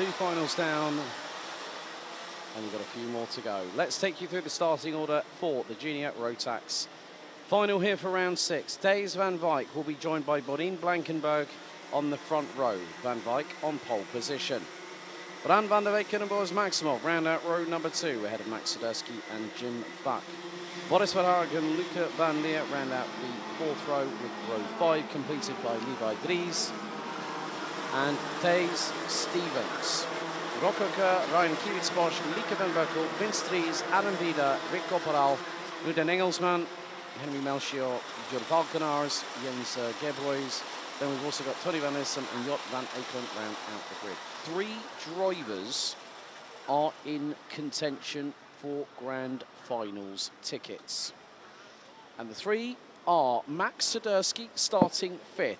2 finals down, and you've got a few more to go. Let's take you through the starting order for the Junior Rotax final here for round 6. Days van Wijk will be joined by Bodine Blankenberg on the front row. Van Wijk on pole position. Bran van der Weken and Boris Maximov round out row number 2 ahead of Max Sadurski and Jim Buck. Boris Verhagen and Luca van Leer round out the 4th row with row 5 completed by Levi Dries and Thijs Stevens. Rokkerke, Ryan Kiewitsbosch, Lieke van Beukel, Vince Dries, Adam Vida, Rick Kopperal, Ruben Engelsman, Henry Melchior, Jörg Valkenaars, Jens Gebroys. Then we've also got Tony van Lissem and Jot van Ekelen round out the grid. 3 drivers are in contention for Grand Finals tickets. And the 3 are Max Sadurski starting 5th,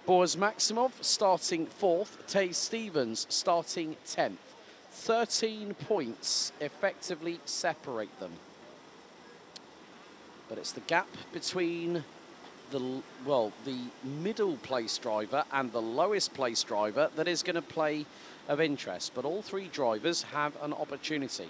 Boris Maximov starting 4th, Thijs Stevens starting 10th. 13 points effectively separate them. But it's the gap between the middle place driver and the lowest place driver that is going to play of interest. But all 3 drivers have an opportunity.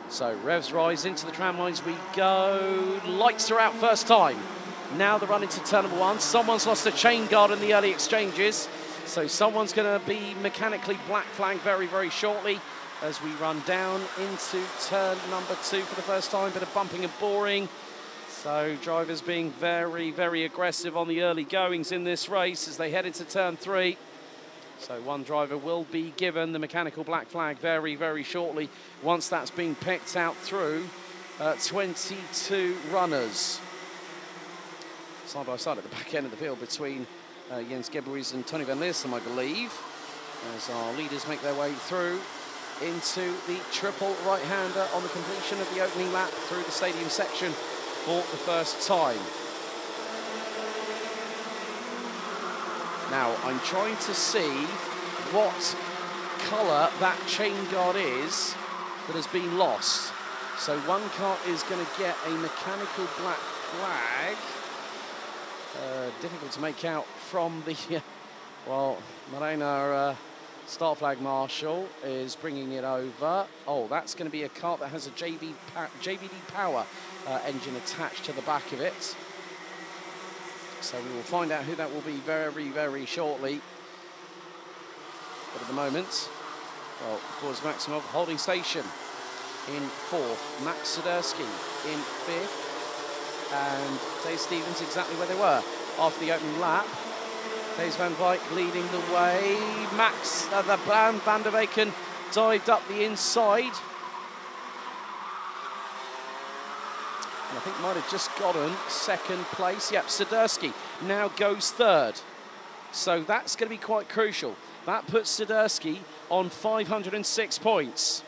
So revs rise, into the tramlines we go. Lights are out first time. Now the run into turn number 1. Someone's lost a chain guard in the early exchanges. So someone's going to be mechanically black flagged very, very shortly as we run down into turn number 2 for the first time. Bit of bumping and boring. So drivers being very, very aggressive on the early goings in this race as they head into turn 3. So one driver will be given the mechanical black flag very, very shortly once that's been picked out through 22 runners. Side by side at the back end of the field between Jens Gebroys and Tony van Lissem, I believe, as our leaders make their way through into the triple right-hander on the completion of the opening lap through the stadium section for the first time. Now, I'm trying to see what colour that chain guard is that has been lost. So one car is going to get a mechanical black flag. Difficult to make out from the, well, Morena start flag marshal is bringing it over. Oh, that's going to be a car that has a JVD power engine attached to the back of it. So we will find out who that will be very, very shortly. But at the moment, well, Boris Maximov holding station in 4th, Max Sadurski in 5th, and Thijs Stevens exactly where they were after the opening lap. Days van Wijk leading the way. Max, the Bran van der Weken dived up the inside. And I think might have just gotten 2nd place. Yep, Sadurski now goes 3rd. So that's going to be quite crucial. That puts Sadurski on 506 points.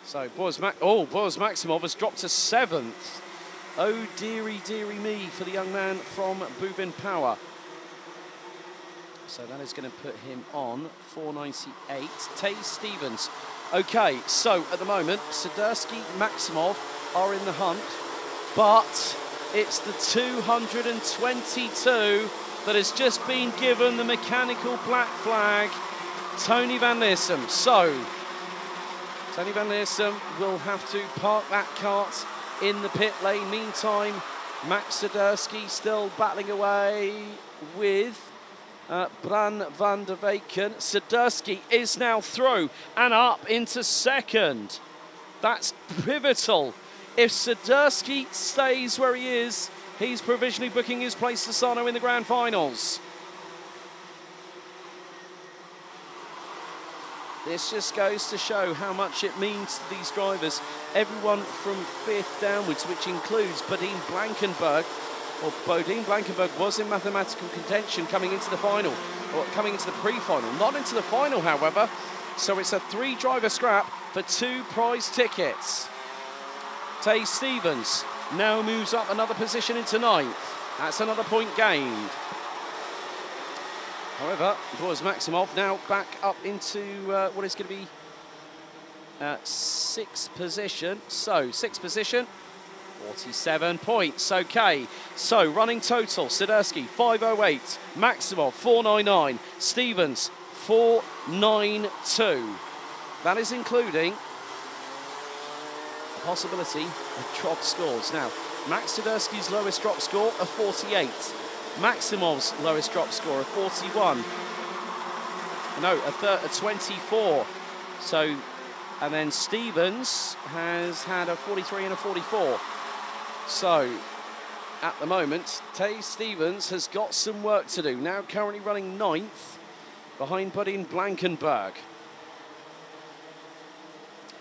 So Boris Maximov has dropped to 7th. Oh, dearie, dearie me for the young man from Bubin Power. So that is going to put him on 498. Thijs Stevens. Okay, so at the moment, Sadurski, Maximov are in the hunt, but it's the 222 that has just been given the mechanical black flag, Tony van Lissem. So, Tony van Lissem will have to park that kart in the pit lane. Meantime, Max Sadurski still battling away with Bran van der Weken. Sadurski is now through and up into 2nd. That's pivotal. If Sadurski stays where he is, he's provisionally booking his place to Sano in the Grand Finals. This just goes to show how much it means to these drivers. Everyone from 5th downwards, which includes Bodine Blankenberg. Well, Bodine Blankenberg was in mathematical contention coming into the final, or coming into the pre-final. Not into the final, however. So it's a 3-driver scrap for 2 prize tickets. Thijs Stevens now moves up another position into 9th. That's another point gained. However, Boris Maximov now back up into what is going to be sixth position. So, sixth position, 47 points. Okay, so running total, Sidursky 508, Maximov 499, Stevens 492. That is including the possibility of drop scores. Now, Max Sidursky's lowest drop score of 48. Maximov's lowest drop score of 41. No, a 24. So, and then Stevens has had a 43 and a 44. So, at the moment, Tay Stevens has got some work to do. Now currently running 9th behind Bodin Blankenberg.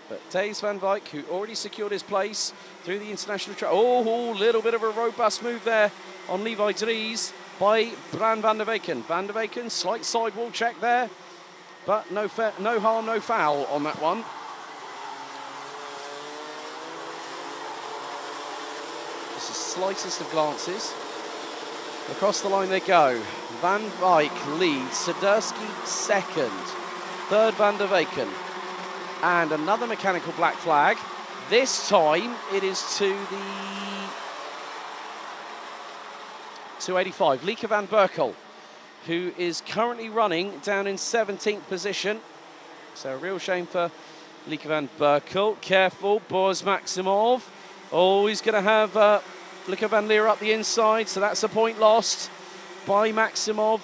But Thijs van Wijk, who already secured his place through the international track. Oh, little bit of a robust move there on Levi Dries by Bran van der Weken. Van der Weken, slight sidewall check there, but no harm, no foul on that one. Just the slightest of glances. Across the line they go. Van Wijk leads, Sidursky second, third Van der Weken. And another mechanical black flag. This time it is to the 285. Lieke van Berkel, who is currently running down in 17th position. So a real shame for Lieke van Berkel. Careful, Boris Maximov. Oh, he's going to have Lieke van Leer up the inside, so that's a point lost by Maximov.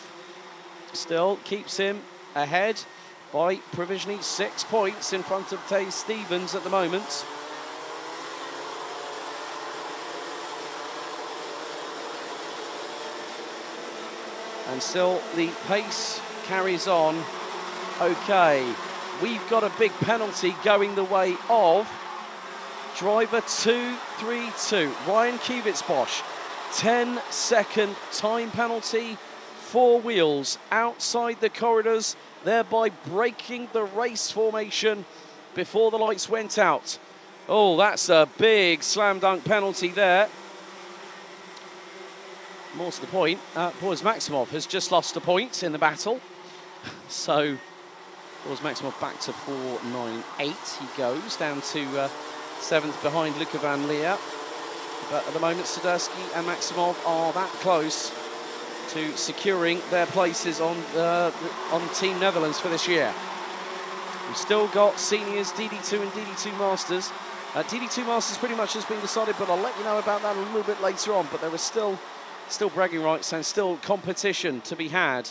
Still keeps him ahead by provisionally 6 points in front of Tay Stevens at the moment. And still the pace carries on. Okay, we've got a big penalty going the way of driver 232, Ryan Kiewitzbosch. 10-second time penalty, 4 wheels outside the corridors, thereby breaking the race formation before the lights went out. Oh, that's a big slam dunk penalty there. More to the point, Boris Maximov has just lost a point in the battle. So, Boris Maximov back to 498. He goes down to 7th behind Lieke van Leer. But at the moment, Sidursky and Maximov are that close to securing their places on Team Netherlands for this year. We've still got seniors, DD2 and DD2 Masters. DD2 Masters pretty much has been decided, but I'll let you know about that a little bit later on. But there is still bragging rights and still competition to be had.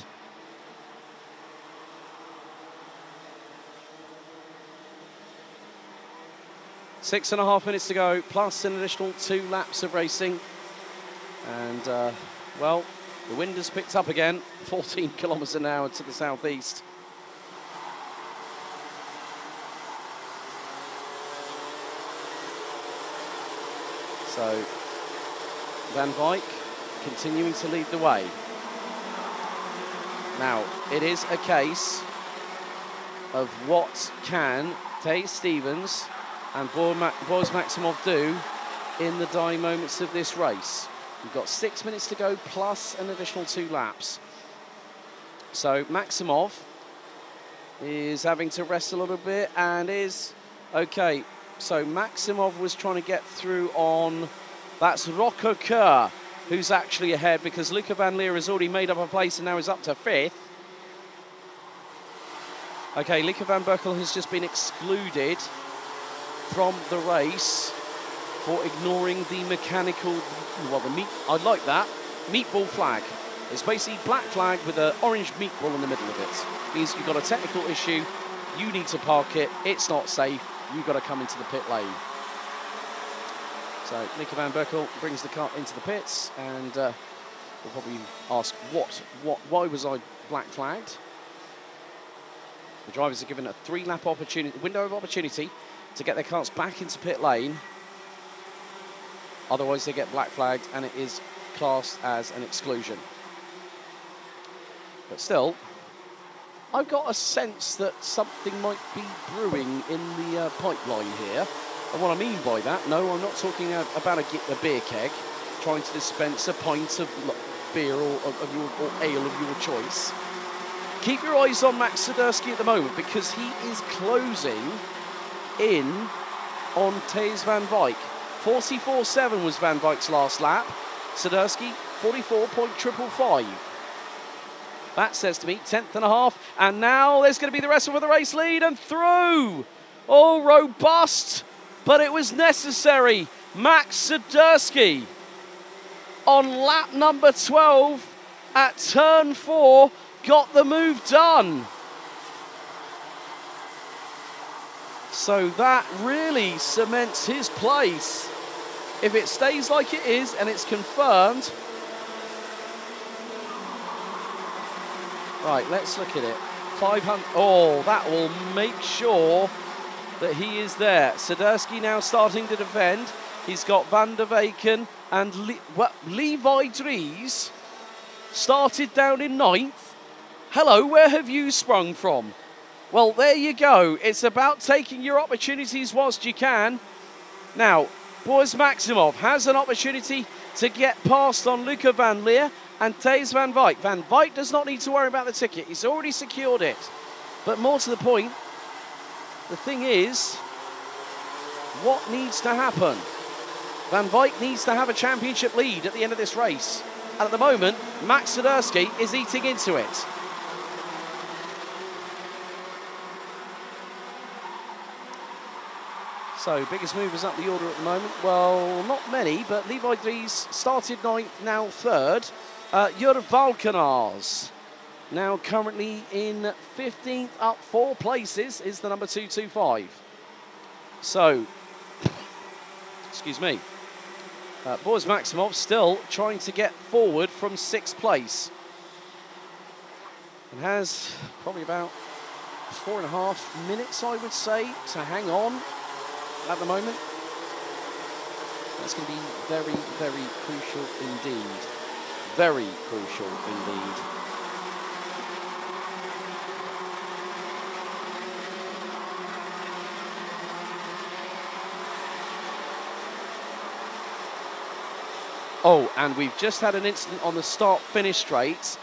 Six and a half minutes to go, plus an additional 2 laps of racing. And, well, the wind has picked up again, 14 kilometres an hour to the southeast. So, Van Wijk continuing to lead the way. Now, it is a case of what can Tay Stevens and Boris Maximov do in the dying moments of this race. We've got 6 minutes to go, plus an additional 2 laps. So Maximov is having to rest a little bit and is okay. So Maximov was trying to get through on, that's Rocco Kerr, who's actually ahead because Lieke van Leer has already made up a place and now is up to 5th. Okay, Lieke van Berkel has just been excluded from the race for ignoring the mechanical, well, I like that, meatball flag. It's basically black flag with an orange meatball in the middle of it. Means you've got a technical issue, you need to park it, it's not safe, you've got to come into the pit lane. So Lieke van Berkel brings the car into the pits and we'll probably ask why was I black flagged? The drivers are given a 3-lap window of opportunity to get their cars back into pit lane. Otherwise they get black flagged and it is classed as an exclusion. But still, I've got a sense that something might be brewing in the pipeline here. And what I mean by that, no, I'm not talking about a beer keg trying to dispense a pint of beer or ale of your choice. Keep your eyes on Max Sidursky at the moment because he is closing in on Thijs van Wijk. 44.7 was Van Wijk's last lap. Sadurski, 44.555. That says to me, 10th and a half. And now there's going to be the wrestle for the race lead and through. Oh, robust, but it was necessary. Max Sadurski on lap number 12 at turn 4 got the move done. So that really cements his place. If it stays like it is and it's confirmed. Right, let's look at it. 500. Oh, that will make sure that he is there. Sadurski now starting to defend. He's got Van der Weyken and Levi Dries started down in 9th. Hello, where have you sprung from? Well, there you go. It's about taking your opportunities whilst you can. Now, Boris Maximov has an opportunity to get past on Luca van Leer and Thijs van Wijk. Van Wijk does not need to worry about the ticket. He's already secured it. But more to the point, the thing is, what needs to happen? Van Wijk needs to have a championship lead at the end of this race. And at the moment, Max Sadurski is eating into it. So, biggest movers up the order at the moment. Well, not many, but Levi Dries started 9th, now 3rd. Jur Valkenaars, now currently in 15th, up 4 places, is the number 225. So, excuse me. Boris Maximov still trying to get forward from 6th place. And has probably about 4.5 minutes, I would say, to hang on at the moment. That's going to be very, very crucial indeed. Very crucial indeed. Oh, and we've just had an incident on the start-finish straight.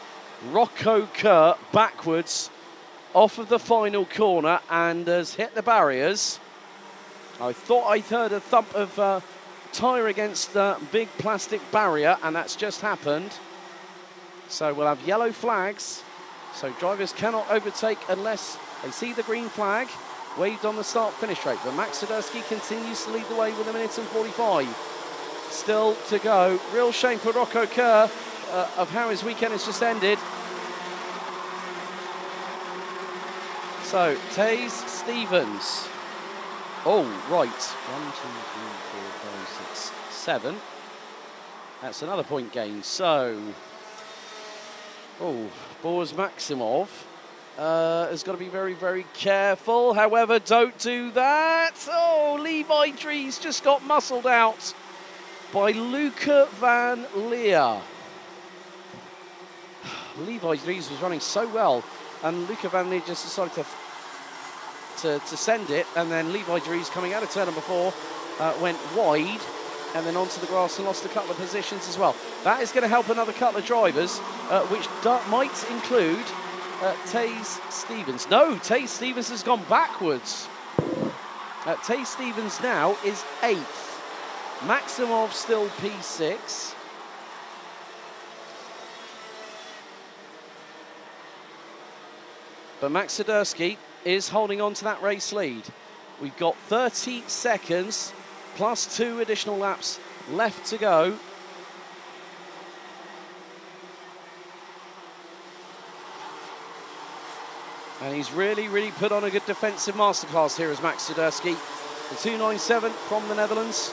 Rocco Kerr backwards off of the final corner and has hit the barriers. I thought I heard a thump of tyre against the big plastic barrier, and that's just happened. So we'll have yellow flags. So drivers cannot overtake unless they see the green flag waved on the start-finish straight. But Max Sadurski continues to lead the way with 1 minute and 45. Still to go. Real shame for Rocco Kerr of how his weekend has just ended. So, Thijs Stevens. Oh, right. 1, 2, 3, 4, 5, 6, 7. That's another point gain. So, oh, Boris Maximov has got to be very, very careful. However, don't do that. Oh, Levi Dries just got muscled out by Luca van Leer. Levi Dries was running so well, and Luca van Leer just decided to send it, and then Levi Dries, coming out of turn number 4, went wide and then onto the grass and lost a couple of positions as well. That is going to help another couple of drivers, which might include Thijs Stevens. No, Thijs Stevens has gone backwards. Thijs Stevens now is 8th. Maximov still P6. But Max Sadurski is holding on to that race lead. We've got 30 seconds plus 2 additional laps left to go. And he's really, really put on a good defensive masterclass here as Max Sadurski. The 297 from the Netherlands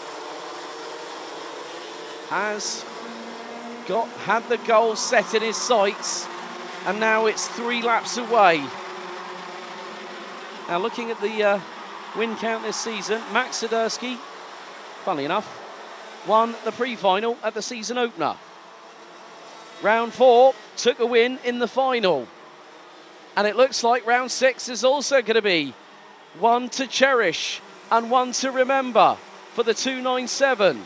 has had the goal set in his sights, and now it's 3 laps away. Now, looking at the win count this season, Max Sadurski, funnily enough, won the pre-final at the season opener. Round 4 took a win in the final. And it looks like round 6 is also going to be one to cherish and one to remember for the 297.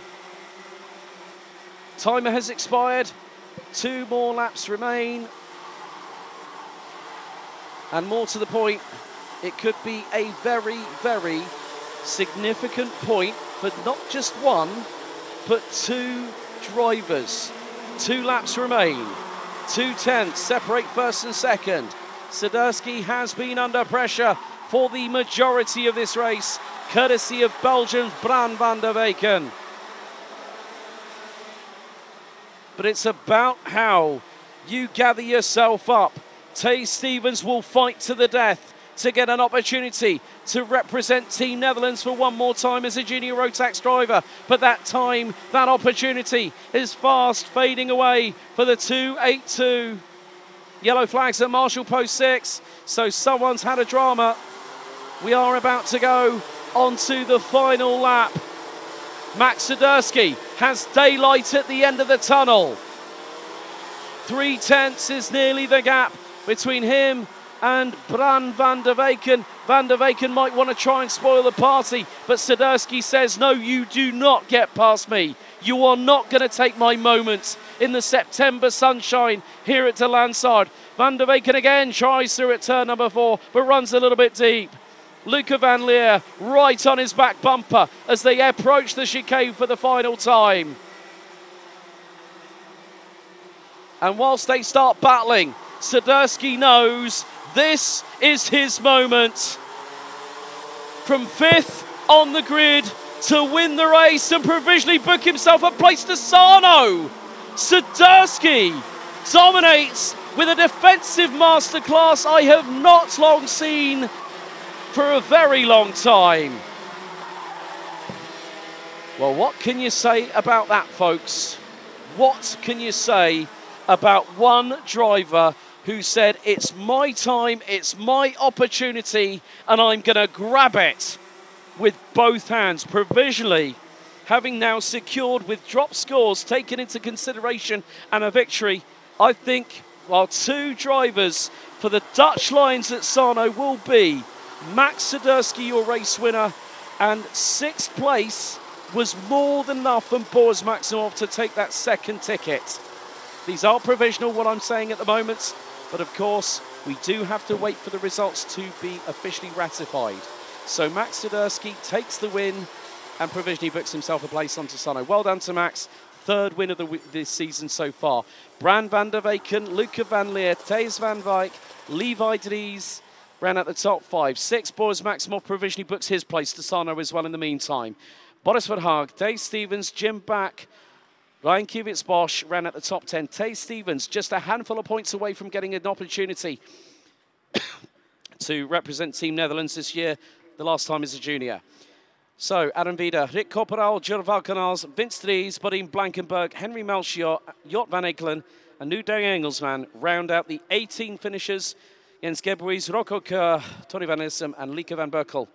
Timer has expired. 2 more laps remain. And more to the point, it could be a very, very significant point for not just one, but two drivers. 2 laps remain. 2/10 separate first and second. Swiderski has been under pressure for the majority of this race, courtesy of Belgium's Bran van der Weyken. But it's about how you gather yourself up. Tay Stevens will fight to the death to get an opportunity to represent Team Netherlands for one more time as a junior Rotax driver. But that time, that opportunity is fast fading away for the 2:82. Yellow flags at Marshall Post 6, so someone's had a drama. We are about to go onto the final lap. Max Swiderski has daylight at the end of the tunnel. 3/10 is nearly the gap between him and Bran van der Weyken. Van der Weyken might want to try and spoil the party, but Swiderski says, no, you do not get past me. You are not going to take my moments in the September sunshine here at the Landsard. Van der Weyken again tries through at turn number 4, but runs a little bit deep. Luca van Leer right on his back bumper as they approach the chicane for the final time. And whilst they start battling, Swiderski knows this is his moment. From 5th on the grid to win the race and provisionally book himself a place to Sarno. Swiderski dominates with a defensive masterclass I have not long seen for a very long time. Well, what can you say about that, folks? What can you say about one driver who said, it's my time, it's my opportunity, and I'm going to grab it with both hands, provisionally, having now secured with drop scores taken into consideration and a victory. I think, while 2 drivers for the Dutch Lions at Sarno will be Max Swiderski, your race winner, and 6th place was more than enough from Boris Maximov to take that 2nd ticket. These are provisional, what I'm saying at the moment, but of course, we do have to wait for the results to be officially ratified. So Max Swiderski takes the win and provisionally books himself a place onto Sarno. Well done to Max, 3rd win of this season so far. Bran van der Weyken, Luca van Leer, Thijs van Wijk, Levi Dries ran at the top 5. 6, Boris Maximov provisionally books his place to Sarno as well in the meantime. Boris Verhaag, Dave Stevens, Jim Back, Ryan Kivitz-Bosch ran at the top 10. Tay Stevens just a handful of points away from getting an opportunity to represent Team Netherlands this year, the last time as a junior. So, Adam Vida, Rick Corporal, Jur Valkenhaals, Vince Dries, Bodine Blankenberg, Henry Melchior, Jort van Ekelen, and Nudang Engelsman round out the 18 finishers. Jens Gebruis, Rocco Kerr, Tony van Issem, and Lieke van Berkel,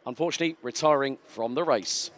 unfortunately retiring from the race.